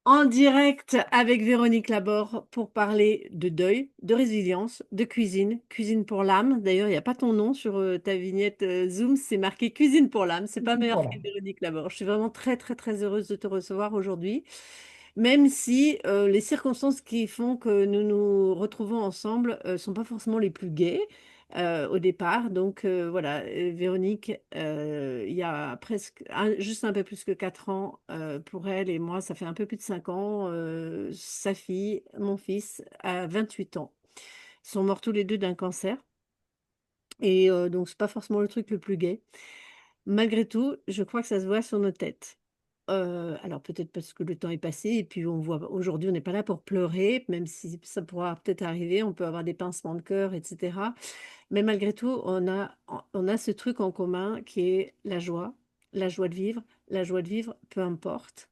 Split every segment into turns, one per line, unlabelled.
En direct avec Véronique Laborde pour parler de deuil, de résilience, de cuisine, cuisine pour l'âme. D'ailleurs, il n'y a pas ton nom sur ta vignette Zoom, c'est marqué cuisine pour l'âme. C'est pas meilleur que
Voilà.
Véronique Laborde. Je suis vraiment très très très heureuse de te recevoir aujourd'hui, même si les circonstances qui font que nous nous retrouvons ensemble sont pas forcément les plus gaies au départ. Donc voilà, Véronique, il y a presque juste un peu plus que 4 ans pour elle et moi, ça fait un peu plus de 5 ans. Sa fille, mon fils, a 28 ans. Ils sont morts tous les deux d'un cancer. Et donc, c'est pas forcément le truc le plus gai. Malgré tout, je crois que ça se voit sur nos têtes. Alors peut-être parce que le temps est passé et puis on voit aujourd'hui, on n'est pas là pour pleurer, même si ça pourra peut-être arriver, on peut avoir des pincements de cœur, etc. Mais malgré tout, on a ce truc en commun qui est la joie de vivre, la joie de vivre, peu importe.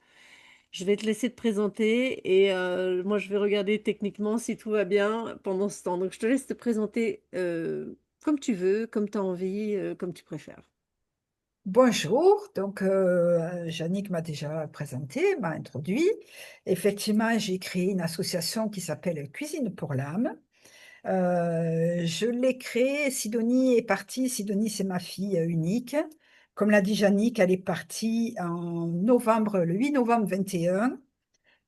Je vais te laisser te présenter et moi je vais regarder techniquement si tout va bien pendant ce temps. Donc je te laisse te présenter comme tu veux, comme tu as envie, comme tu préfères.
Bonjour, donc Yannick m'a déjà présenté, m'a introduit. Effectivement, j'ai créé une association qui s'appelle Cuisine pour l'âme. Je l'ai créée, Sidonie est partie, Sidonie c'est ma fille unique. Comme l'a dit Yannick, elle est partie en novembre, le 8 novembre 21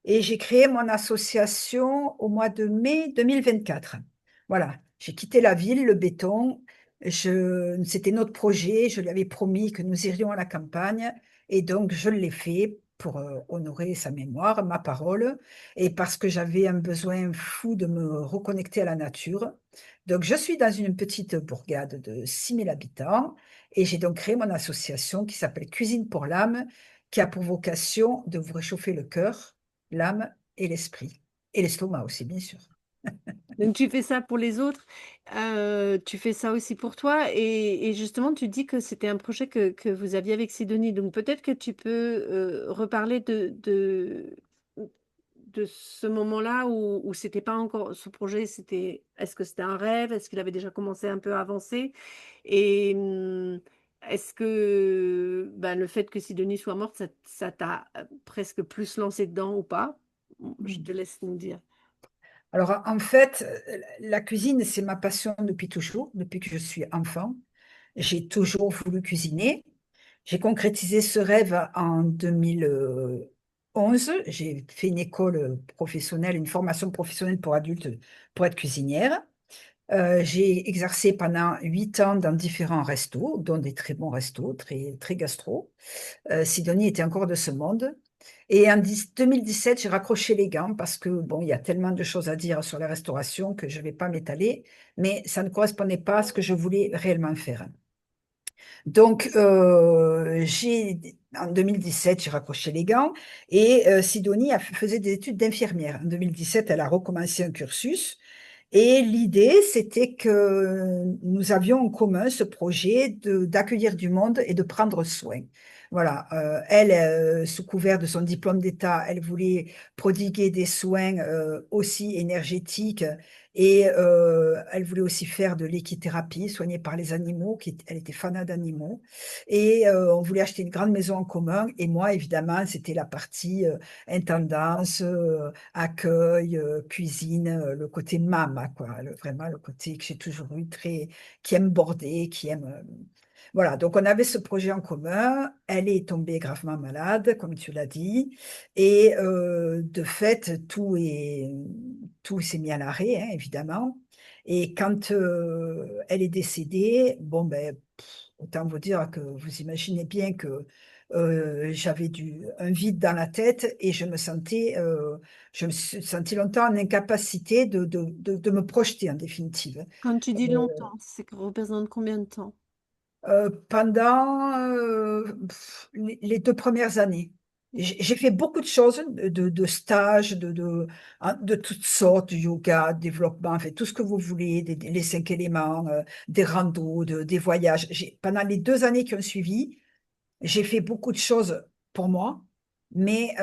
et j'ai créé mon association au mois de mai 2024. Voilà, j'ai quitté la ville, le béton. C'était notre projet, je lui avais promis que nous irions à la campagne et donc je l'ai fait pour honorer sa mémoire, ma parole, et parce que j'avais un besoin fou de me reconnecter à la nature. Donc je suis dans une petite bourgade de 6 000 habitants et j'ai donc créé mon association qui s'appelle Cuisine pour l'âme, qui a pour vocation de vous réchauffer le cœur, l'âme et l'esprit. Et l'estomac aussi, bien sûr.
Donc tu fais ça pour les autres, tu fais ça aussi pour toi et justement tu dis que c'était un projet que vous aviez avec Sidonie. Donc peut-être que tu peux reparler de ce moment-là où c'était pas encore ce projet, est-ce que c'était un rêve? Est-ce qu'il avait déjà commencé un peu à avancer? Et est-ce que ben, le fait que Sidonie soit morte, ça t'a presque plus lancé dedans ou pas? Je te laisse nous dire.
Alors, en fait, la cuisine, c'est ma passion depuis toujours, depuis que je suis enfant. J'ai toujours voulu cuisiner. J'ai concrétisé ce rêve en 2011. J'ai fait une école professionnelle, une formation professionnelle pour adultes pour être cuisinière. J'ai exercé pendant 8 ans dans différents restos, dont des très bons restos, très, très gastro. Sidonie était encore de ce monde. Et en 2017, j'ai raccroché les gants parce que, bon, il y a tellement de choses à dire sur la restauration que je ne vais pas m'étaler, mais ça ne correspondait pas à ce que je voulais réellement faire. Donc, en 2017, j'ai raccroché les gants et Sidonie faisait des études d'infirmière. En 2017, elle a recommencé un cursus et l'idée, c'était que nous avions en commun ce projet d'accueillir du monde et de prendre soin. Voilà, elle, sous couvert de son diplôme d'État, elle voulait prodiguer des soins aussi énergétiques et elle voulait aussi faire de l'équithérapie, soignée par les animaux, elle était fanat d'animaux. Et on voulait acheter une grande maison en commun. Et moi, évidemment, c'était la partie intendance, accueil, cuisine, le côté mama, quoi, vraiment le côté que j'ai toujours eu très, qui aime border, qui aime. Voilà, donc on avait ce projet en commun. Elle est tombée gravement malade, comme tu l'as dit, et de fait, tout s'est mis à l'arrêt, hein, évidemment. Et quand elle est décédée, bon ben, autant vous dire que vous imaginez bien que j'avais un vide dans la tête et je me suis sentie longtemps en incapacité de me projeter en définitive.
Quand tu dis
Euh,
longtemps, c'est que représente combien de temps?
pendant les 2 premières années. J'ai fait beaucoup de choses, de stages, hein, de toutes sortes, du yoga, développement, fait tout ce que vous voulez, les 5 éléments, des randos, des voyages. Pendant les 2 années qui ont suivi, j'ai fait beaucoup de choses pour moi, mais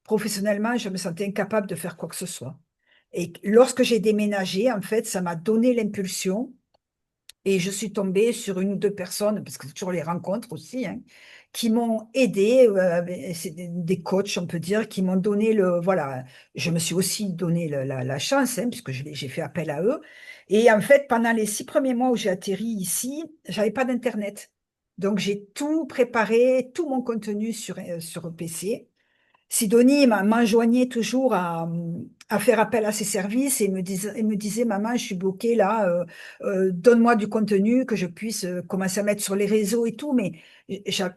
professionnellement, je me sentais incapable de faire quoi que ce soit. Et lorsque j'ai déménagé, en fait, ça m'a donné l'impulsion Et je suis tombée sur une ou deux personnes, parce que c'est toujours les rencontres aussi, hein, qui m'ont aidée, c'est des coachs, on peut dire, qui m'ont donné voilà, je me suis aussi donné la chance, hein, puisque j'ai fait appel à eux. Et en fait, pendant les 6 premiers mois où j'ai atterri ici, j'avais pas d'Internet. Donc, j'ai tout préparé, tout mon contenu sur PC. Sidonie m'enjoignait toujours à faire appel à ses services et me disait, Maman, je suis bloquée là, donne-moi du contenu que je puisse commencer à mettre sur les réseaux et tout. Mais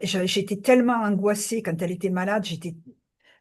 j'étais tellement angoissée quand elle était malade,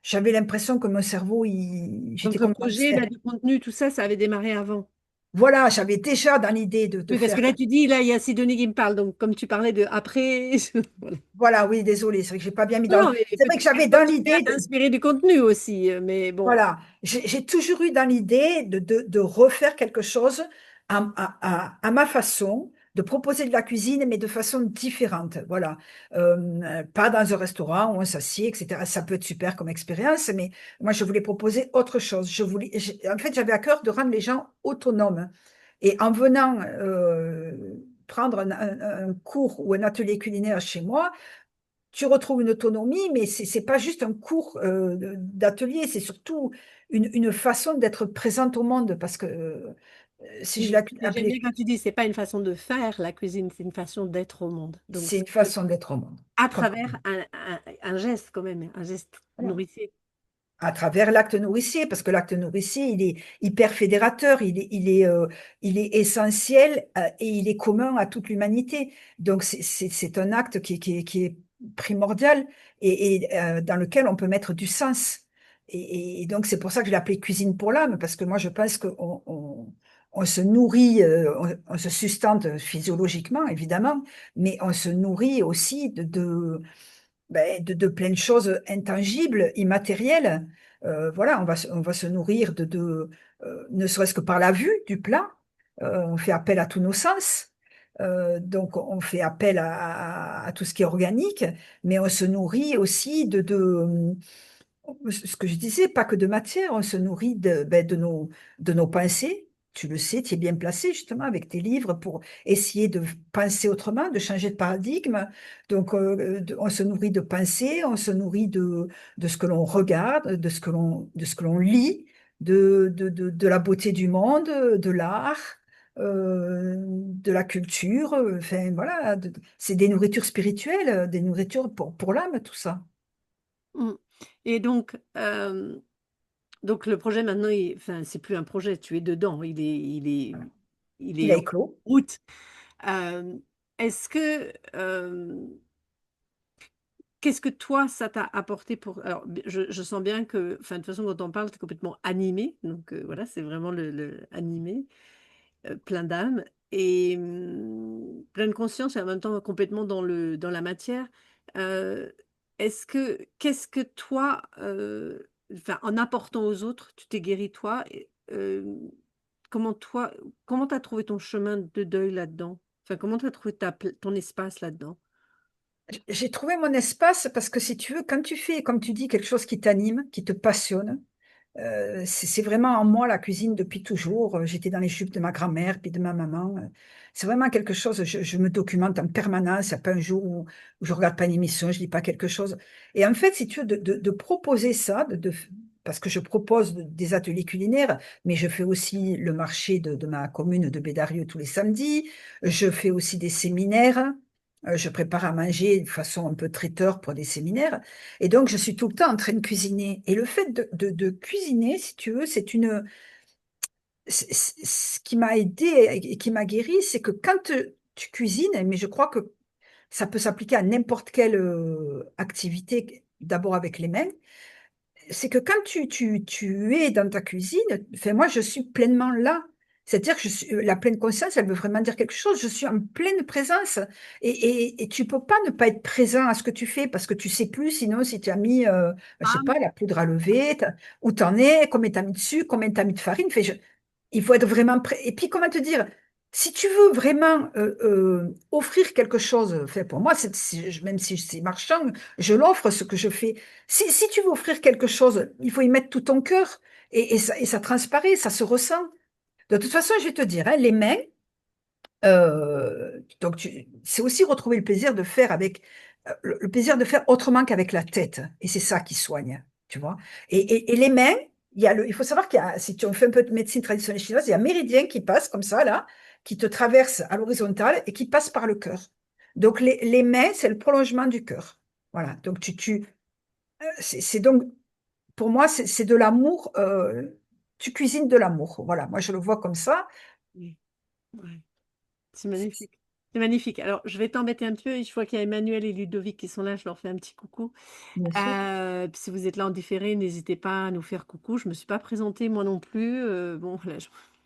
j'avais l'impression que mon cerveau,
Donc
j'étais
le
comme dans le
projet, là,
ciel.
du contenu, tout ça, ça avait démarré avant.
Voilà, j'avais déjà dans l'idée de
Oui, parce que
faire.
là, tu dis, là, il y a Sidonie qui me parle. Donc, comme tu parlais de après, voilà.
Voilà, oui, désolé, c'est vrai que j'ai pas bien mis
Non,
dans.
non, mais
C'est vrai que
peut-être
j'avais
qu'elle
dans
continue à
l'idée.
t'inspirer du contenu aussi. Mais bon,
Voilà, j'ai toujours eu dans l'idée de refaire quelque chose à ma façon, de proposer de la cuisine, mais de façon différente. Voilà. Pas dans un restaurant où on s'assied, etc. Ça peut être super comme expérience, mais moi, je voulais proposer autre chose. En fait, j'avais à cœur de rendre les gens autonomes. Et en venant prendre un cours ou un atelier culinaire chez moi, tu retrouves une autonomie, mais c'est pas juste un cours d'atelier, c'est surtout une façon d'être présente au monde, parce que si je l'ai
oui. Et j'aime
appelé,
bien quand tu dis, c'est pas une façon de faire la cuisine, c'est une façon d'être au monde. Donc,
c'est une
c'est
façon d'être au monde.
à
Complètement.
travers un geste quand même, un geste
Voilà.
nourricier.
À travers l'acte nourricier, parce que l'acte nourricier, il est hyper fédérateur, il est essentiel et il est commun à toute l'humanité. Donc, c'est un acte qui est primordial et dans lequel on peut mettre du sens. Et donc, c'est pour ça que je l'ai appelé cuisine pour l'âme, parce que moi, je pense qu'on se nourrit, on se sustente physiologiquement, évidemment, mais on se nourrit aussi de plein de choses intangibles, immatérielles. Voilà, on va se nourrir ne serait-ce que par la vue du plat. On fait appel à tous nos sens. Donc, on fait appel à tout ce qui est organique, mais on se nourrit aussi ce que je disais, pas que de matière, on se nourrit de nos pensées. Tu le sais, tu es bien placé justement avec tes livres pour essayer de penser autrement, de changer de paradigme. Donc, on se nourrit de pensées, on se nourrit de ce que l'on regarde, de ce que l'on lit, de la beauté du monde, de l'art, de la culture. Enfin, voilà, c'est des nourritures spirituelles, des nourritures pour l'âme, tout ça.
Mm. Et donc le projet maintenant, enfin, c'est plus un projet, tu es dedans, il
Il
est
a
en
éclos.
route. Euh, est-ce que, qu'est-ce que toi, ça t'a apporté pour... Alors, je sens bien que, enfin, de toute façon, quand on parle, tu es complètement animé. Donc, voilà, c'est vraiment le animé, plein d'âme et plein de conscience et en même temps complètement dans la matière. Euh, qu'est-ce que toi, enfin, en apportant aux autres, tu t'es guéri toi comment toi, comment t'as trouvé ton chemin de deuil là-dedans? Enfin, comment t'as trouvé ton espace là-dedans?
J'ai trouvé mon espace parce que si tu veux, quand tu fais, comme tu dis, quelque chose qui t'anime, qui te passionne, c'est vraiment en moi la cuisine depuis toujours. J'étais dans les jupes de ma grand-mère puis de ma maman. C'est vraiment quelque chose, je me documente en permanence. Il n'y a pas un jour où je regarde pas une émission, je lis pas quelque chose. Et en fait, si tu veux, de proposer ça, parce que je propose des ateliers culinaires, mais je fais aussi le marché de ma commune de Bédarieux tous les samedis. Je fais aussi des séminaires. Je prépare à manger de façon un peu traiteur pour des séminaires. Et donc, je suis tout le temps en train de cuisiner. Et le fait de cuisiner, si tu veux, ce qui m'a aidé et qui m'a guéri, c'est que quand tu cuisines, mais je crois que ça peut s'appliquer à n'importe quelle activité, d'abord avec les mains, c'est que quand tu es dans ta cuisine, enfin, moi, je suis pleinement là. C'est-à-dire que la pleine conscience, elle veut vraiment dire quelque chose. Je suis en pleine présence. Et tu peux pas ne pas être présent à ce que tu fais parce que tu sais plus, sinon, si tu as mis, je sais pas, la poudre à lever, où t'en es, combien t'as mis de sucre, combien t'as mis de farine. Fait, il faut être vraiment prêt. Et puis, comment te dire, si tu veux vraiment offrir quelque chose, fait pour moi, même si c'est marchand, je l'offre ce que je fais. Si tu veux offrir quelque chose, il faut y mettre tout ton cœur et ça transparaît, ça se ressent. De toute façon, je vais te dire, hein, les mains, Donc, c'est aussi retrouver le plaisir de faire avec le plaisir de faire autrement qu'avec la tête. Et c'est ça qui soigne, tu vois. Et les mains, il faut savoir si tu fais un peu de médecine traditionnelle chinoise, il y a un méridien qui passe comme ça, là, qui te traverse à l'horizontale et qui passe par le cœur. Donc, les mains, c'est le prolongement du cœur. Voilà. Donc, c'est donc, pour moi, c'est de l'amour. Tu cuisines de l'amour. Voilà. Moi, je le vois comme ça.
Oui, ouais. C'est magnifique. C'est magnifique. Alors, je vais t'embêter un petit peu. Je vois qu'il y a Emmanuel et Ludovic qui sont là. Je leur fais un petit coucou.
Bien sûr.
Puis si vous êtes là en différé, n'hésitez pas à nous faire coucou. Je ne me suis pas présentée moi non plus. Bon, là,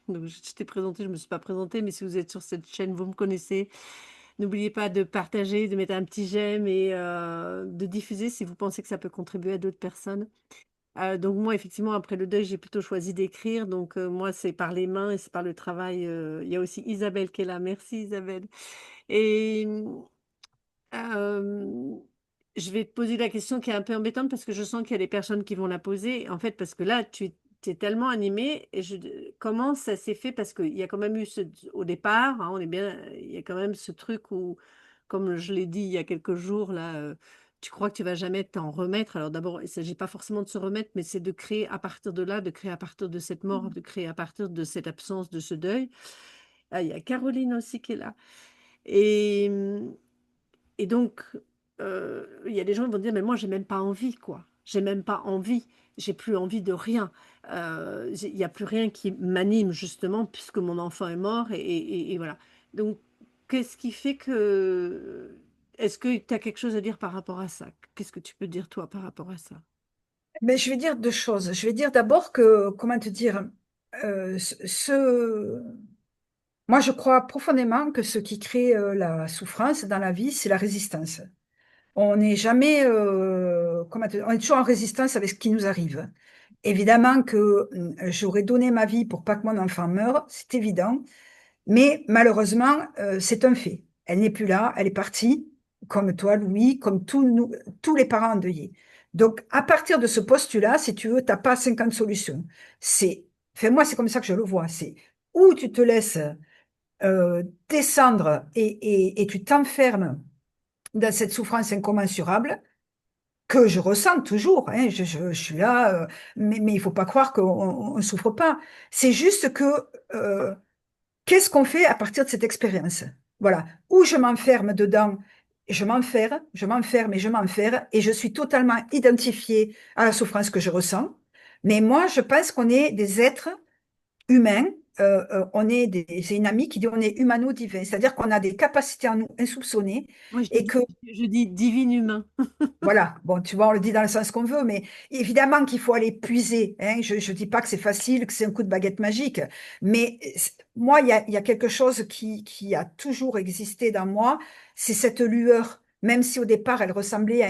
donc, je t'ai présenté, je ne me suis pas présentée. Mais si vous êtes sur cette chaîne, vous me connaissez. N'oubliez pas de partager, de mettre un petit j'aime et de diffuser si vous pensez que ça peut contribuer à d'autres personnes. Donc moi, effectivement, après le deuil, j'ai plutôt choisi d'écrire. Donc moi, c'est par les mains et c'est par le travail. Il y a aussi Isabelle qui est là. Merci Isabelle. Et je vais te poser la question qui est un peu embêtante parce que je sens qu'il y a des personnes qui vont la poser. En fait, parce que là, tu es tellement animée. Et comment ça s'est fait? Parce qu'il y a quand même eu au départ, hein, on est bien, il y a quand même ce truc où, comme je l'ai dit il y a quelques jours, là, tu crois que tu vas jamais t'en remettre. Alors d'abord, il ne s'agit pas forcément de se remettre, mais c'est de créer à partir de là, de créer à partir de cette mort, de créer à partir de cette absence, de ce deuil. Ah, il y a Caroline aussi qui est là. Et, et donc, il y a des gens qui vont dire, mais moi, j'ai même pas envie, quoi. J'ai même pas envie. J'ai plus envie de rien. Il n'y a plus rien qui m'anime, justement, puisque mon enfant est mort. Et voilà. Donc, qu'est-ce qui fait que... Est-ce que tu as quelque chose à dire par rapport à ça? Qu'est-ce que tu peux dire, toi, par rapport à ça?
Mais je vais dire deux choses. Je vais dire d'abord que, comment te dire, moi je crois profondément que ce qui crée la souffrance dans la vie, c'est la résistance. On n'est jamais, on est toujours en résistance avec ce qui nous arrive. Évidemment que j'aurais donné ma vie pour pas que mon enfant meure, c'est évident. Mais malheureusement, c'est un fait. Elle n'est plus là, elle est partie, comme toi, Louis, comme tous les parents endeuillés. Donc, à partir de ce postulat, si tu veux, tu n'as pas 50 solutions. C'est, enfin, moi, c'est comme ça que je le vois. C'est où tu te laisses descendre et tu t'enfermes dans cette souffrance incommensurable que je ressens toujours. Hein. Je suis là, mais il faut pas croire qu'on ne souffre pas. C'est juste que qu'est-ce qu'on fait à partir de cette expérience? Voilà. Ou je m'enferme dedans, je m'enferme et je m'enferme, et je suis totalement identifiée à la souffrance que je ressens. Mais moi, je pense qu'on est des êtres humains. C'est une amie qui dit on est humano-divin, c'est-à-dire qu'on a des capacités en nous insoupçonnées
Moi,
et que
je dis divin humain.
voilà, bon, tu vois, on le dit dans le sens qu'on veut, mais évidemment qu'il faut aller puiser. Hein. Je ne dis pas que c'est facile, que c'est un coup de baguette magique, mais moi, il y a quelque chose qui a toujours existé dans moi, c'est cette lueur, même si au départ, elle ressemblait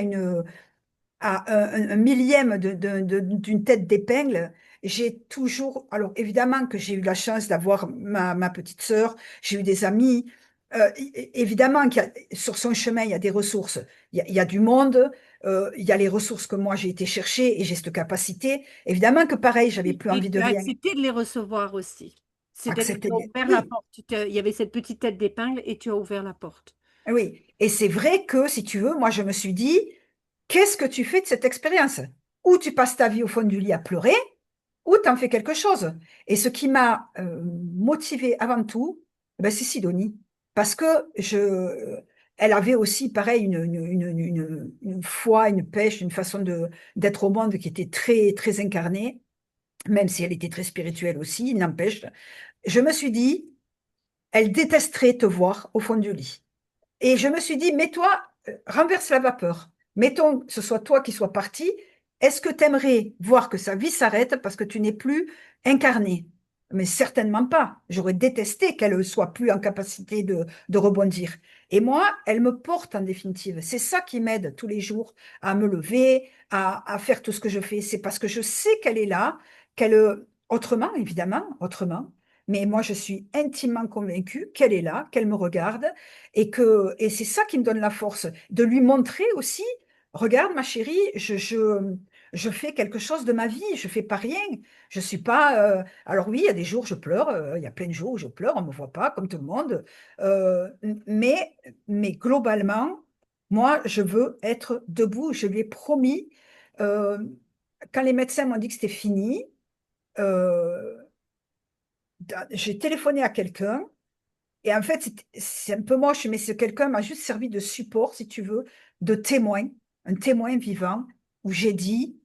à un millième d'une tête d'épingle. J'ai toujours, alors évidemment que j'ai eu la chance d'avoir ma petite sœur, j'ai eu des amis. Évidemment sur son chemin, il y a des ressources, il y a du monde, il y a les ressources que moi j'ai été chercher et j'ai cette capacité. Évidemment que pareil, j'avais plus
Et
envie de
tu as
rien
accepté de les recevoir aussi. C'est-à-dire que tu
accepter.
as ouvert la
Oui,
porte. Il y avait cette petite tête d'épingle et tu as ouvert la porte.
oui. Et c'est vrai que si tu veux, moi je me suis dit, qu'est-ce que tu fais de cette expérience? Ou tu passes ta vie au fond du lit à pleurer, ou tu en fais quelque chose. Et ce qui m'a motivée avant tout, ben, c'est Sidonie. Parce que elle avait aussi, pareil, une foi, une pêche, une façon d'être au monde qui était très, très incarnée, même si elle était très spirituelle aussi, il n'empêche. Je me suis dit, elle détesterait te voir au fond du lit. Et je me suis dit, mets-toi, renverse la vapeur. Mettons que ce soit toi qui sois parti. Est-ce que tu aimerais voir que sa vie s'arrête parce que tu n'es plus incarné? Mais certainement pas. J'aurais détesté qu'elle soit plus en capacité de rebondir. Et moi, elle me porte en définitive. C'est ça qui m'aide tous les jours à me lever, à faire tout ce que je fais. C'est parce que je sais qu'elle est là, autrement, évidemment, autrement. Mais moi, je suis intimement convaincue qu'elle est là, qu'elle me regarde et c'est ça qui me donne la force de lui montrer aussi, regarde ma chérie, je fais quelque chose de ma vie, je fais pas rien. Je suis pas. Alors oui, il y a des jours où je pleure, il y a plein de jours où je pleure, on me voit pas comme tout le monde. Euh, mais, mais globalement, moi, je veux être debout. Je lui ai promis. euh, Quand les médecins m'ont dit que c'était fini, euh, j'ai téléphoné à quelqu'un. Et en fait, c'est un peu moche, mais ce quelqu'un m'a juste servi de support, si tu veux, de témoin, un témoin vivant, où j'ai dit,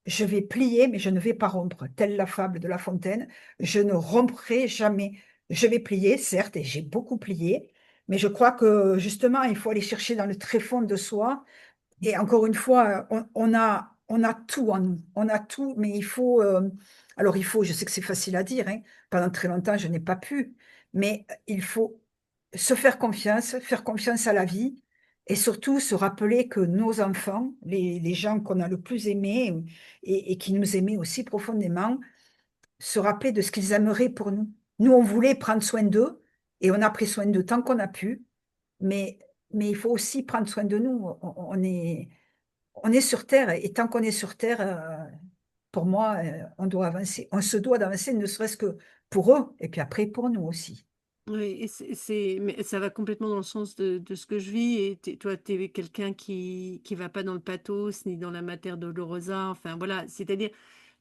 je vais plier, mais je ne vais pas rompre. Telle la fable de La Fontaine, je ne romprai jamais. Je vais plier, certes, et j'ai beaucoup plié, mais je crois que justement, il faut aller chercher dans le tréfonds de soi et encore une fois, on a tout en nous. On a tout, mais il faut. Alors, il faut, je sais que c'est facile à dire, hein, pendant très longtemps, je n'ai pas pu, mais il faut se faire confiance à la vie, et surtout se rappeler que nos enfants, les gens qu'on a le plus aimés et qui nous aimaient aussi profondément, se rappeler de ce qu'ils aimeraient pour nous. Nous, on voulait prendre soin d'eux, et on a pris soin d'eux tant qu'on a pu, mais, mais il faut aussi prendre soin de nous. On est sur Terre et tant qu'on est sur Terre, pour moi, on doit avancer. On se doit d'avancer, ne serait-ce que pour eux et puis après pour nous aussi.
Oui, et mais ça va complètement dans le sens de ce que je vis. Et toi, tu es quelqu'un qui va pas dans le pathos ni dans la Mater Dolorosa. Enfin, voilà. C'est-à-dire,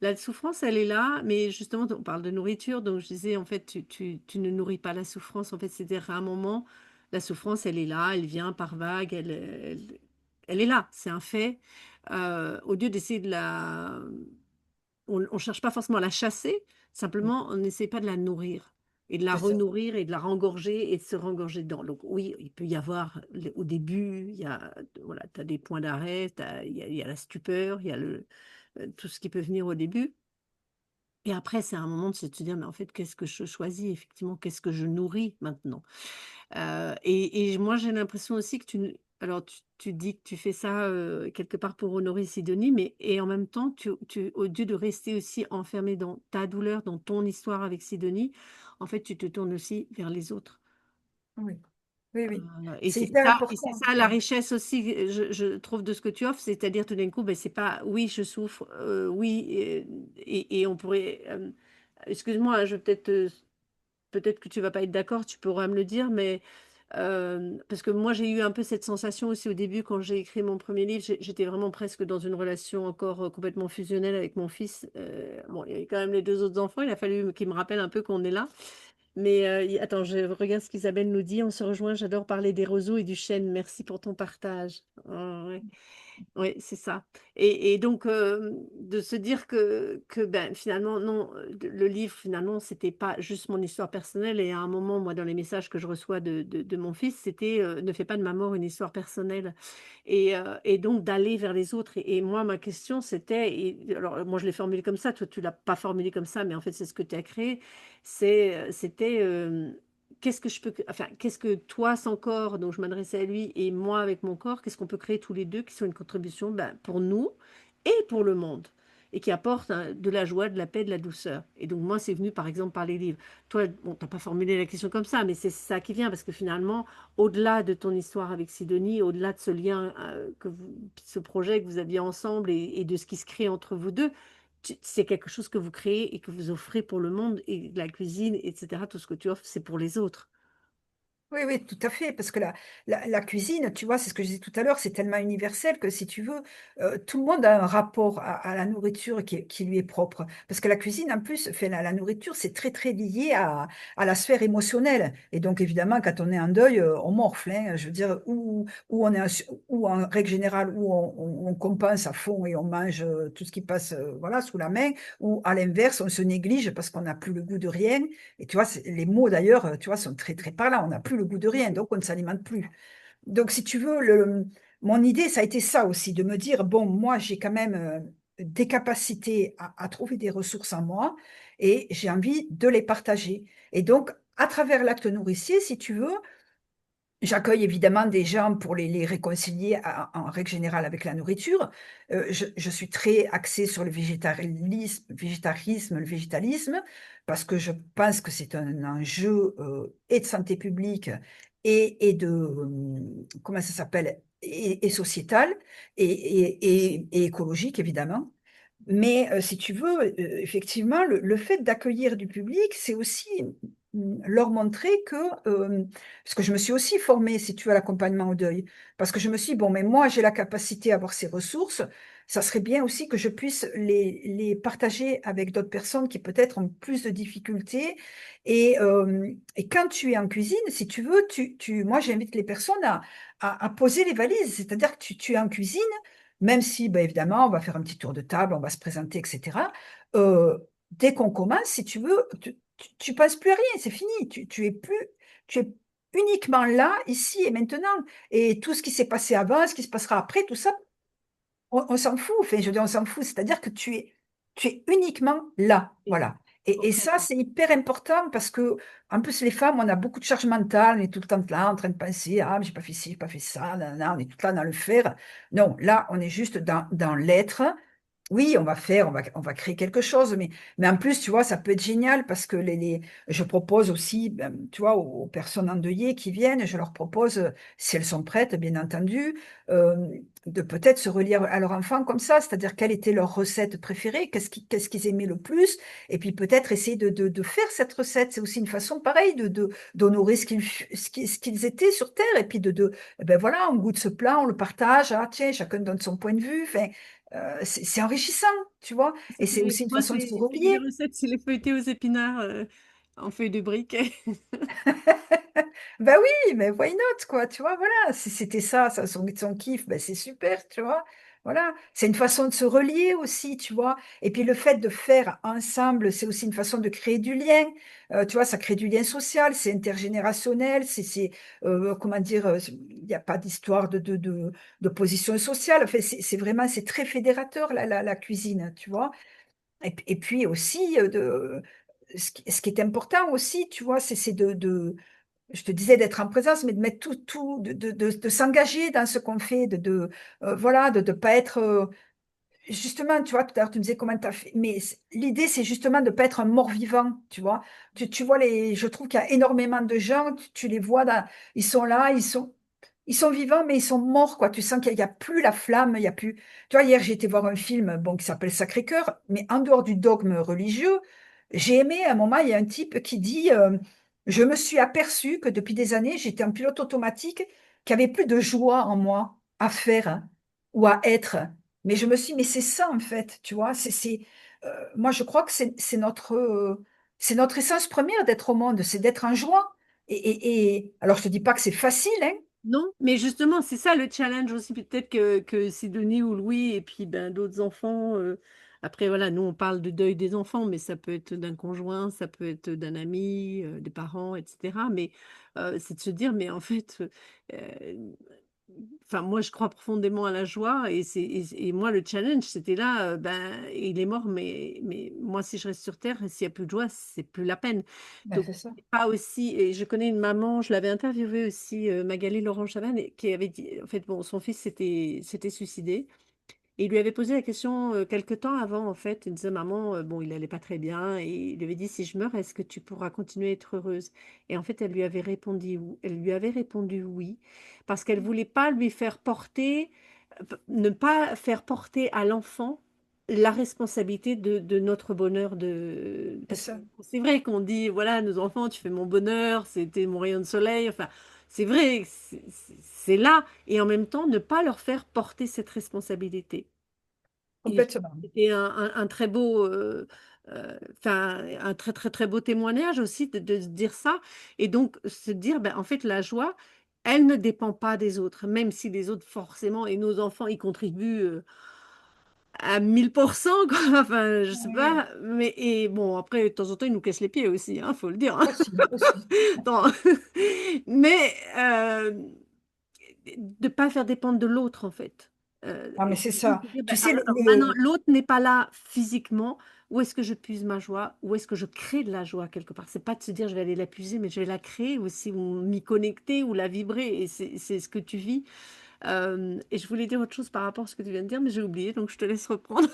la souffrance, elle est là, mais justement, on parle de nourriture. Donc, je disais, en fait, tu ne nourris pas la souffrance. En fait, c'est-à-dire, à un moment, la souffrance, elle est là, elle vient par vagues, elle est là. C'est un fait. Au lieu d'essayer de la on ne cherche pas forcément à la chasser, simplement on n'essaie pas de la nourrir et de la
C'est ça.
renourrir et de la rengorger et de se rengorger dedans. Donc oui, il peut y avoir au début, voilà, tu as des points d'arrêt, il y a la stupeur, il y a tout ce qui peut venir au début. Et après, c'est un moment de se dire, mais en fait, qu'est-ce que je choisis effectivement, qu'est-ce que je nourris maintenant? Et moi, j'ai l'impression aussi que alors tu dis que tu fais ça quelque part pour honorer Sidonie, mais et en même temps, au lieu de rester aussi enfermé dans ta douleur, dans ton histoire avec Sidonie, en fait, tu te tournes aussi vers les autres.
Oui, oui, oui.
Et
C'est hyper
c'est
important.
ça la
Ouais.
richesse aussi, je trouve, de ce que tu offres, c'est-à-dire tout d'un coup, ben, c'est pas oui, je souffre, oui, et on pourrait, excuse-moi, hein, je vais peut-être que tu vas pas être d'accord, tu pourras me le dire, mais parce que moi, j'ai eu un peu cette sensation aussi au début quand j'ai écrit mon premier livre. J'étais vraiment presque dans une relation encore complètement fusionnelle avec mon fils. Bon, il y avait quand même les deux autres enfants. Il a fallu qu'ils me rappellent un peu qu'on est là. Mais attends, je regarde ce qu'Isabelle nous dit. On se rejoint. J'adore parler des roseaux et du chêne. Merci pour ton partage. Ah, ouais. Oui, c'est ça. Et donc, de se dire que ben, finalement, non, le livre, finalement, c'était pas juste mon histoire personnelle. Et à un moment, moi, dans les messages que je reçois de mon fils, c'était ne fais pas de ma mort une histoire personnelle. Et donc, d'aller vers les autres. Et moi, ma question, c'était, alors, moi, je l'ai formulé comme ça. Toi, tu l'as pas formulé comme ça, mais en fait, c'est ce que tu as créé. C'était. Qu'est-ce que je peux, enfin, qu'est-ce que toi, sans corps, donc je m'adressais à lui, et moi avec mon corps, qu'est-ce qu'on peut créer tous les deux qui sont une contribution ben, pour nous et pour le monde, et qui apportent hein, de la joie, de la paix, de la douceur. Et donc moi, c'est venu par exemple par les livres. Toi, bon, t'as pas formulé la question comme ça, mais c'est ça qui vient, parce que finalement, au-delà de ton histoire avec Sidonie, au-delà de ce lien, ce projet que vous aviez ensemble et de ce qui se crée entre vous deux, c'est quelque chose que vous créez et que vous offrez pour le monde et la cuisine, etc. Tout ce que tu offres, c'est pour les autres.
Oui, oui, tout à fait, parce que la cuisine, tu vois, c'est ce que je disais tout à l'heure, c'est tellement universel que si tu veux, tout le monde a un rapport à la nourriture qui lui est propre. Parce que la cuisine, en plus, fait la nourriture, c'est très, très lié à la sphère émotionnelle. Et donc, évidemment, quand on est en deuil, on morfle, hein, je veux dire, ou on est ou en règle générale, où on compense à fond et on mange tout ce qui passe, voilà, sous la main, ou à l'inverse, on se néglige parce qu'on n'a plus le goût de rien. Et tu vois, les mots d'ailleurs, tu vois, sont très, très parlants. On n'a plus le goût de rien, donc on ne s'alimente plus. Donc, si tu veux, mon idée, ça a été ça aussi, de me dire, bon, moi, j'ai quand même des capacités à trouver des ressources en moi et j'ai envie de les partager. Et donc, à travers l'acte nourricier, si tu veux, j'accueille évidemment des gens pour les réconcilier en règle générale avec la nourriture. Je suis très axée sur le végétarisme, le végétalisme, parce que je pense que c'est un enjeu et de santé publique et de, comment ça s'appelle, et sociétal et écologique, évidemment. Mais si tu veux, effectivement, le fait d'accueillir du public, c'est aussi leur montrer que, parce que je me suis aussi formée, si tu veux, à l'accompagnement au deuil, parce que je me suis dit, bon, mais moi, j'ai la capacité à avoir ces ressources, ça serait bien aussi que je puisse les partager avec d'autres personnes qui peut-être ont plus de difficultés. Et quand tu es en cuisine, si tu veux, moi, j'invite les personnes à poser les valises, c'est-à-dire que tu es en cuisine, même si, ben, évidemment, on va faire un petit tour de table, on va se présenter, etc. euh, Dès qu'on commence, si tu veux, tu penses plus à rien, c'est fini. Tu es uniquement là, ici et maintenant. Et tout ce qui s'est passé avant, ce qui se passera après, tout ça, on s'en fout. Enfin, je veux dire, on s'en fout. C'est-à-dire que tu es uniquement là.
Et-
Voilà. Et ça, c'est hyper important parce que, en plus, les femmes, on a beaucoup de charge mentale, on est tout le temps là en train de penser, ah, mais j'ai pas fait ci, j'ai pas fait ça, nanana, on est tout le temps dans le faire. Non, là, on est juste dans l'être. Oui, on va créer quelque chose, mais en plus, tu vois, ça peut être génial parce que je propose aussi, ben, tu vois, aux personnes endeuillées qui viennent, je leur propose, si elles sont prêtes, bien entendu, euh, de peut-être se relier à leur enfant comme ça, c'est-à-dire quelle était leur recette préférée, qu'est-ce qu'ils aimaient le plus, et puis peut-être essayer de faire cette recette. C'est aussi une façon pareille d'honorer ce qu'ils étaient sur Terre, et puis ben voilà, on goûte ce plat, on le partage, ah tiens, chacun donne son point de vue. Enfin, c'est enrichissant, tu vois, et c'est aussi une
Moi,
façon de se
c'est les
relier.
recettes, c'est les feuilletés aux épinards en feuilles de briquet.
Ben oui, mais why not, quoi, tu vois, voilà, si c'était ça, son kiff, ben c'est super, tu vois, voilà. C'est une façon de se relier aussi, tu vois. Et puis le fait de faire ensemble, c'est aussi une façon de créer du lien. Tu vois, ça crée du lien social, c'est intergénérationnel, comment dire, il n'y a pas d'histoire de position sociale. Enfin, c'est vraiment, c'est très fédérateur, la cuisine, tu vois. Et puis aussi, ce qui est important aussi, tu vois, c'est je te disais d'être en présence, mais de mettre tout, de s'engager dans ce qu'on fait, voilà, de pas être, justement, tu vois, tout à l'heure, tu me disais comment tu as fait, mais l'idée, c'est justement de ne pas être un mort-vivant, tu vois. Tu vois, je trouve qu'il y a énormément de gens, tu les vois, ils sont là, ils sont vivants, mais ils sont morts, quoi. Tu sens qu'il n'y a plus la flamme, il y a plus. Tu vois, hier, j'ai été voir un film, bon, qui s'appelle Sacré-Cœur, mais en dehors du dogme religieux, j'ai aimé, à un moment, il y a un type qui dit, je me suis aperçu que depuis des années, j'étais un pilote automatique, qui avait plus de joie en moi à faire, hein, ou à être. Mais je me suis dit, mais c'est ça, en fait, tu vois. Moi, je crois que c'est notre essence première d'être au monde, c'est d'être en joie. Alors, je te dis pas que c'est facile, hein.
Non, mais justement, c'est ça le challenge aussi, peut-être que Sidonie ou Louis et puis ben, d'autres enfants. Après, voilà, nous, on parle de deuil des enfants, mais ça peut être d'un conjoint, ça peut être d'un ami, des parents, etc. Mais c'est de se dire, mais en fait, euh, enfin, moi, je crois profondément à la joie et moi, le challenge, c'était là, ben, il est mort, mais moi, si je reste sur Terre, s'il n'y a plus de joie, c'est plus la peine.
Ben,
Donc,
c'est ça.
pas aussi, et je connais une maman, je l'avais interviewée aussi, Magali Laurent Chavannes, qui avait dit, en fait, bon, son fils s'était suicidé. Et il lui avait posé la question quelque temps avant, en fait. Il disait, maman, bon, il allait pas très bien. Et il lui avait dit, si je meurs, est-ce que tu pourras continuer à être heureuse? Et en fait, elle lui avait répondu oui, parce qu'elle voulait pas lui faire porter, ne pas faire porter à l'enfant la responsabilité de notre bonheur.
C'est
Parce que
ça.
c'est vrai qu'on dit, voilà, nos enfants, tu fais mon bonheur, c'était mon rayon de soleil. Enfin, c'est vrai, c'est là. Et en même temps, ne pas leur faire porter cette responsabilité. Et
Complètement.
c'était un très beau, enfin, un très, très, très beau témoignage aussi de se dire ça. Et donc, se dire, ben, en fait, la joie, elle ne dépend pas des autres, même si les autres, forcément, et nos enfants, ils contribuent à 1000%, quoi. Enfin, je sais
Ouais.
pas. Mais, et bon, après, de temps en temps, ils nous cassent les pieds aussi, hein, faut le dire, hein.
Aussi, aussi.
Attends. Mais de ne pas faire dépendre de l'autre, en fait.
Ah, mais
Et
c'est
donc,
ça.
se dire, ben,
Tu sais,
alors maintenant, l'autre n'est pas là physiquement. Où est-ce que je puise ma joie? Où est-ce que je crée de la joie quelque part? C'est pas de se dire je vais aller la puiser, mais je vais la créer aussi, ou m'y connecter, ou la vibrer. Et c'est ce que tu vis. Et je voulais dire autre chose par rapport à ce que tu viens de dire, mais j'ai oublié, donc je te laisse reprendre.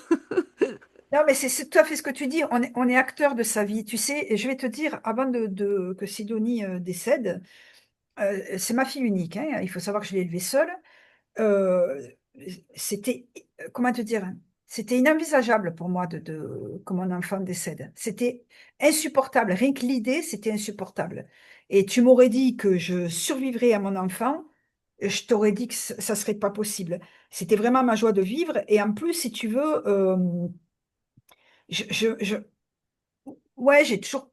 non, mais c'est tout à fait ce que tu dis. On est acteur de sa vie. Tu sais, et je vais te dire, avant que Sidonie décède, c'est ma fille unique, hein. Il faut savoir que je l'ai élevée seule. Euh, C'était, comment te dire? C'était inenvisageable pour moi que mon enfant décède. C'était insupportable. Rien que l'idée, c'était insupportable. Et tu m'aurais dit que je survivrais à mon enfant, je t'aurais dit que ça serait pas possible. C'était vraiment ma joie de vivre. Et en plus, si tu veux, je, je, je- ouais, j'ai toujours,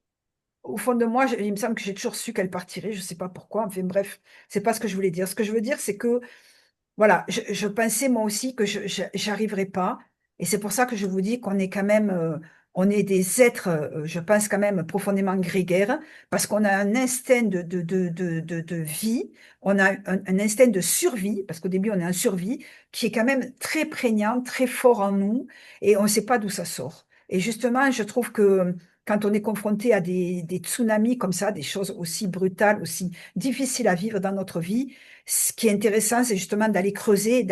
au fond de moi, il me semble que j'ai toujours su qu'elle partirait. Je sais pas pourquoi. Enfin bref, c'est pas ce que je voulais dire. Ce que je veux dire, c'est que voilà, je pensais moi aussi que j'arriverais pas. Et c'est pour ça que je vous dis qu'on est quand même, on est des êtres, je pense quand même profondément grégaires, parce qu'on a un instinct de vie, on a un instinct de survie, parce qu'au début on est en survie, qui est quand même très prégnant, très fort en nous, et on ne sait pas d'où ça sort. Et justement, je trouve que quand on est confronté à des tsunamis comme ça, des choses aussi brutales, aussi difficiles à vivre dans notre vie, ce qui est intéressant, c'est justement d'aller creuser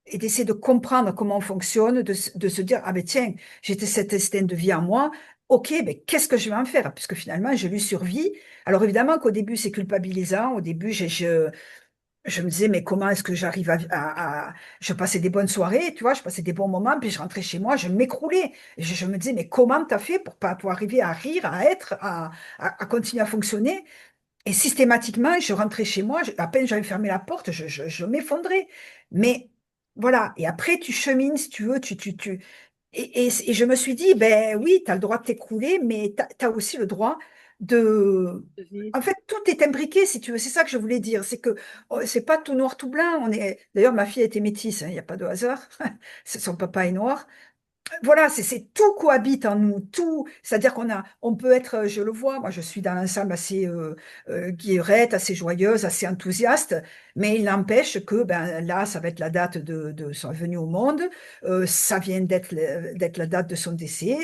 et d'essayer de comprendre comment on fonctionne, de se dire, ah ben tiens, j'ai cet instinct de vie en moi, ok, ben qu'est-ce que je vais en faire? Puisque finalement, je lui survis. Alors évidemment qu'au début, c'est culpabilisant. Au début, je me disais, mais comment est-ce que j'arrive Je passais des bonnes soirées, tu vois, je passais des bons moments, puis je rentrais chez moi, je m'écroulais. Je me disais, mais comment t'as fait pour arriver à rire, à être, à continuer à fonctionner? Et systématiquement, je rentrais chez moi, à peine j'avais fermé la porte, je m'effondrais. Mais voilà, et après, tu chemines, si tu veux, et je me suis dit, ben oui, tu as le droit de t'écrouler, mais tu as aussi le droit de...
De vivre.
En fait, tout est imbriqué, si tu veux. C'est ça que je voulais dire. C'est que oh, c'est pas tout noir, tout blanc. D'ailleurs, ma fille était métisse, hein, il n'y a pas de hasard. Son papa est noir. Voilà, c'est tout cohabite en nous, tout. C'est-à-dire on peut être, je le vois, moi je suis dans l'ensemble assez guillerette, assez joyeuse, assez enthousiaste, mais il n'empêche que ben là, ça va être la date de son venue au monde, ça vient d'être la date de son décès,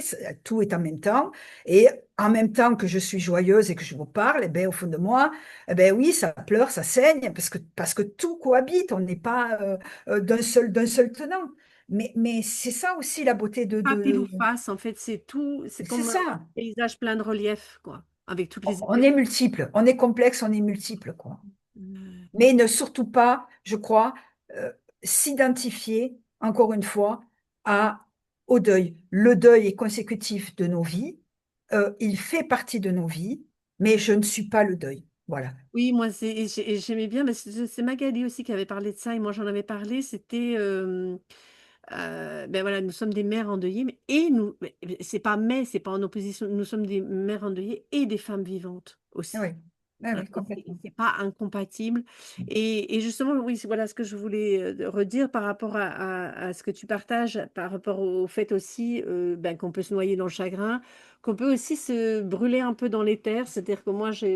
tout est en même temps, et en même temps que je suis joyeuse et que je vous parle, eh ben au fond de moi, eh ben oui, ça pleure, ça saigne, parce que tout cohabite, on n'est pas d'un seul tenant. Mais c'est ça aussi la beauté
Pas pile ou face, en fait, c'est tout, c'est
C'est
comme un
ça.
paysage plein de relief, quoi, avec toutes les
On est multiple, on est complexe, on est multiple, quoi.
émotions.
Mais ne surtout pas, je crois, euh, s'identifier, encore une fois, au deuil. Le deuil est consécutif de nos vies, il fait partie de nos vies, mais je ne suis pas le deuil. Voilà.
Oui, moi, j'aimais bien, mais c'est Magali aussi qui avait parlé de ça, et moi j'en avais parlé, c'était, ben voilà, nous sommes des mères endeuillées, et nous, c'est pas en opposition, nous sommes des mères endeuillées et des femmes vivantes
Oui,
aussi.
oui,
Voilà,
oui, complètement.
c'est pas incompatible. Et justement, oui, voilà ce que je voulais redire par rapport à ce que tu partages, par rapport au fait aussi ben, qu'on peut se noyer dans le chagrin, qu'on peut aussi se brûler un peu dans les terres. C'est-à-dire que moi, j'ai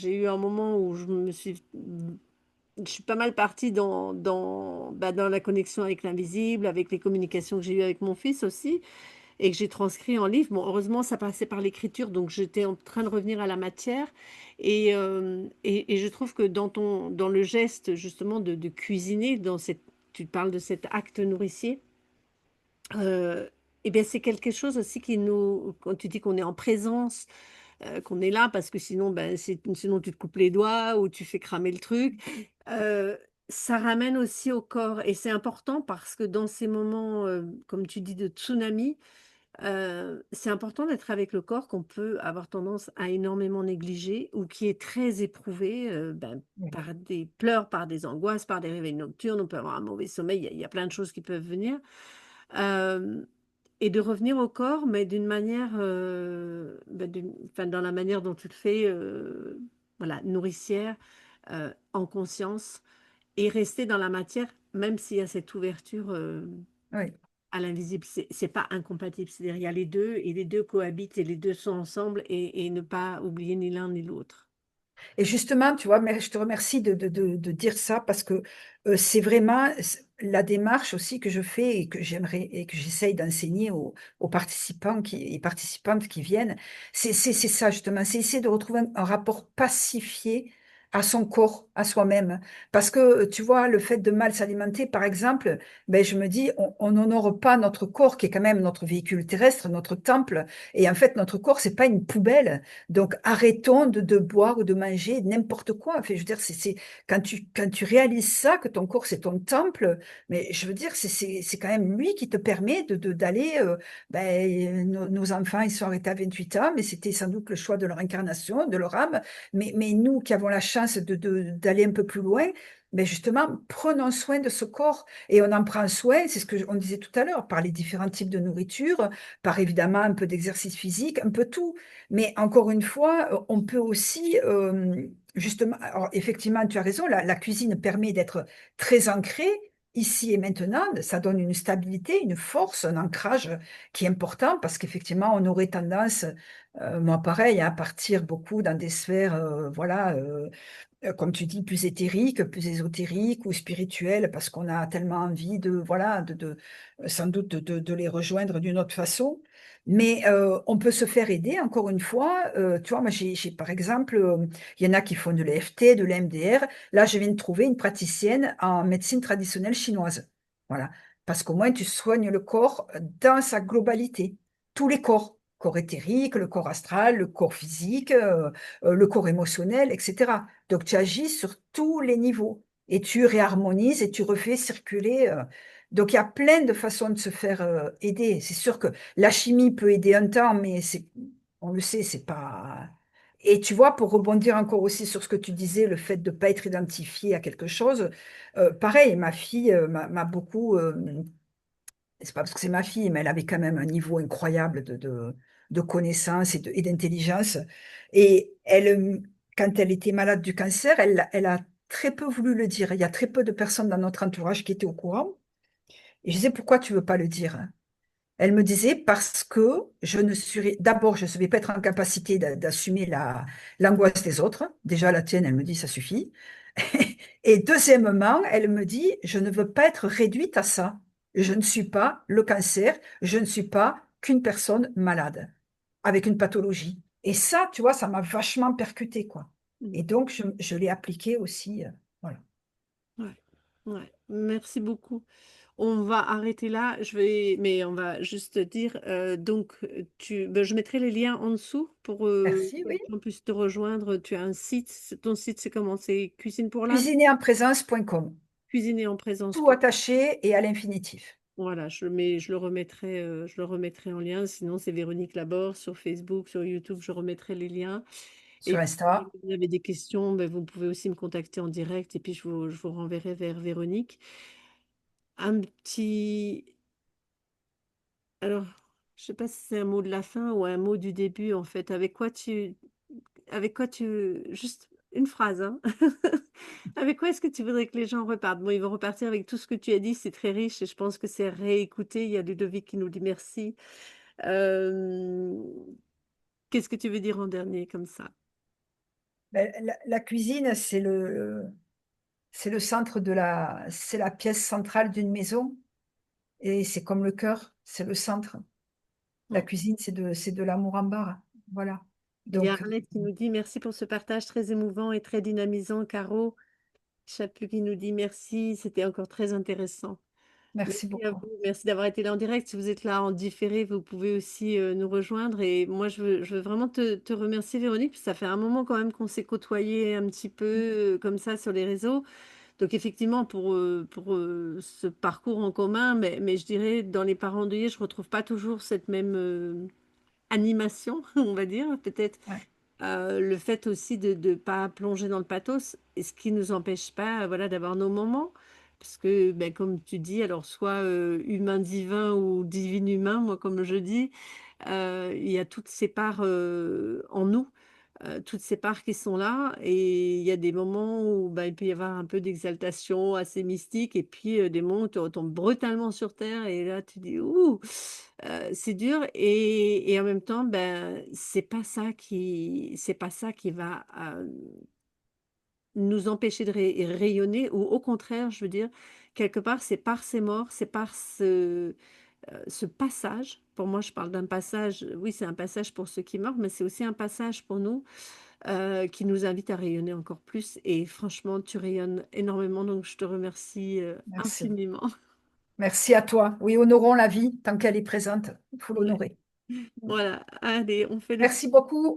eu un moment où je suis pas mal partie bah, dans la connexion avec l'invisible, avec les communications que j'ai eues avec mon fils aussi et que j'ai transcrit en livre. Bon, heureusement, ça passait par l'écriture, donc j'étais en train de revenir à la matière. Et je trouve que dans le geste, justement, de cuisiner, tu parles de cet acte nourricier, euh, eh bien, c'est quelque chose aussi qui nous, quand tu dis qu'on est en présence, qu'on est là, parce que sinon, ben, sinon tu te coupes les doigts ou tu fais cramer le truc, euh, ça ramène aussi au corps. Et c'est important parce que dans ces moments, comme tu dis, de tsunami, c'est important d'être avec le corps qu'on peut avoir tendance à énormément négliger ou qui est très éprouvé ben,
Oui.
par des pleurs, par des angoisses, par des réveils nocturnes. On peut avoir un mauvais sommeil. Il y a plein de choses qui peuvent venir. Euh, et de revenir au corps, mais d'une manière, ben, enfin, dans la manière dont tu le fais, voilà, nourricière, en conscience, et rester dans la matière, même s'il y a cette ouverture.
Oui.
À l'invisible, c'est pas incompatible. C'est-à-dire, il y a les deux et les deux cohabitent et les deux sont ensemble et ne pas oublier ni l'un ni l'autre.
Et justement, tu vois, mais je te remercie de dire ça parce que c'est vraiment la démarche aussi que je fais et que j'aimerais et que j'essaye d'enseigner aux participants et participantes qui viennent. C'est ça justement, c'est essayer de retrouver un rapport pacifié à son corps à soi-même. Parce que, tu vois, le fait de mal s'alimenter, par exemple, ben, je me dis, on n'honore pas notre corps, qui est quand même notre véhicule terrestre, notre temple. Et en fait, notre corps, c'est pas une poubelle. Donc, arrêtons de boire ou de manger n'importe quoi. Enfin, je veux dire, quand tu réalises ça, que ton corps, c'est ton temple, mais je veux dire, c'est quand même lui qui te permet d'aller, ben, nos enfants, ils sont arrêtés à 28 ans, mais c'était sans doute le choix de leur incarnation, de leur âme. Mais nous qui avons la chance d'aller un peu plus loin, mais justement, prenons soin de ce corps et on en prend soin, c'est ce que on disait tout à l'heure, par les différents types de nourriture, par évidemment un peu d'exercice physique, un peu tout. Mais encore une fois, on peut aussi, justement, alors effectivement, tu as raison, la cuisine permet d'être très ancré ici et maintenant, ça donne une stabilité, une force, un ancrage qui est important parce qu'effectivement, on aurait tendance moi, pareil, à partir beaucoup dans des sphères, voilà, comme tu dis, plus éthériques, plus ésotériques ou spirituelles, parce qu'on a tellement envie de, voilà, sans doute de les rejoindre d'une autre façon. Mais on peut se faire aider, encore une fois. Tu vois, moi, par exemple, il y en a qui font de l'EFT, de l'EMDR. Là, je viens de trouver une praticienne en médecine traditionnelle chinoise. Voilà. Parce qu'au moins, tu soignes le corps dans sa globalité. Tous les corps. Corps éthérique, le corps astral, le corps physique, le corps émotionnel, etc. Donc, tu agis sur tous les niveaux et tu réharmonises et tu refais circuler. Donc, il y a plein de façons de se faire aider. C'est sûr que la chimie peut aider un temps, mais on le sait, c'est pas. Et tu vois, pour rebondir encore aussi sur ce que tu disais, le fait de ne pas être identifié à quelque chose, pareil, ma fille m'a beaucoup. C'est pas parce que c'est ma fille, mais elle avait quand même un niveau incroyable de connaissances et d'intelligence. Et quand elle était malade du cancer, elle a très peu voulu le dire. Il y a très peu de personnes dans notre entourage qui étaient au courant. Et je disais, pourquoi tu veux pas le dire? Elle me disait, parce que je ne suis, d'abord, je ne vais pas être en capacité d'assumer l'angoisse des autres. Déjà, la tienne, elle me dit, ça suffit. Et deuxièmement, elle me dit, je ne veux pas être réduite à ça. Je ne suis pas le cancer, je ne suis pas qu'une personne malade avec une pathologie. Et ça, tu vois, ça m'a vachement percuté, quoi.
Mm.
Et donc, je l'ai appliqué aussi. Voilà.
Ouais, ouais. Merci beaucoup. On va arrêter là. Mais on va juste dire, ben, je mettrai les liens en dessous
Merci,
pour
oui.
qu'on puisse te rejoindre. Tu as un site. Ton site, c'est comment? C'est Cuisine pour l'âme?
Cuisinerenprésence.com.
Cuisiner en présence.
Tout attaché et à l'infinitif.
Voilà, je le remettrai en lien. Sinon, c'est Véronique Laborde sur Facebook, sur YouTube, je remettrai les liens.
Sur
Et puis, si
Insta.
vous avez des questions, ben, vous pouvez aussi me contacter en direct et puis je vous renverrai vers Véronique. Un petit, alors, je sais pas si c'est un mot de la fin ou un mot du début en fait. Juste une phrase, hein. Avec quoi est-ce que tu voudrais que les gens repartent? Bon, ils vont repartir avec tout ce que tu as dit, c'est très riche et je pense que c'est réécouter. Il y a Ludovic qui nous dit merci. Euh, Qu'est-ce que tu veux dire en dernier comme ça?
Ben, la cuisine, c'est le centre c'est la pièce centrale d'une maison et c'est comme le cœur, c'est le centre. La
Mm.
cuisine, c'est de l'amour en barre. Voilà.
Il y a
Donc,
Arlette qui nous dit merci pour ce partage très émouvant et très dynamisant. Caro Chaput qui nous dit merci, c'était encore très intéressant.
merci
Merci à
beaucoup.
vous, merci d'avoir été là en direct. Si vous êtes là en différé, vous pouvez aussi nous rejoindre. Et moi, je veux vraiment te remercier, Véronique, parce que ça fait un moment quand même qu'on s'est côtoyé un petit peu comme ça sur les réseaux. Donc effectivement, pour ce parcours en commun, mais je dirais, dans les parents endeuillés, je retrouve pas toujours cette même animation, on va dire, peut-être
Ouais,
le fait aussi de ne pas plonger dans le pathos, et ce qui ne nous empêche pas voilà, d'avoir nos moments. Parce que, ben, comme tu dis, alors soit humain divin ou divin humain, moi comme je dis, il y a toutes ces parts en nous, toutes ces parts qui sont là. Et il y a des moments où ben, il peut y avoir un peu d'exaltation assez mystique, et puis des moments où tu retombes brutalement sur Terre, et là tu dis, ouh, c'est dur et en même temps, ben, c'est pas ça qui va nous empêcher de rayonner ou au contraire, je veux dire, quelque part, c'est par ces morts, c'est par ce passage. Pour moi, je parle d'un passage, oui, c'est un passage pour ceux qui meurent, mais c'est aussi un passage pour nous qui nous invite à rayonner encore plus. Et franchement, tu rayonnes énormément, donc je te remercie
Merci.
infiniment.
Merci à toi. Oui, honorons la vie tant qu'elle est présente. Il faut
Ouais.
l'honorer.
Voilà, allez, on fait le
Merci beaucoup.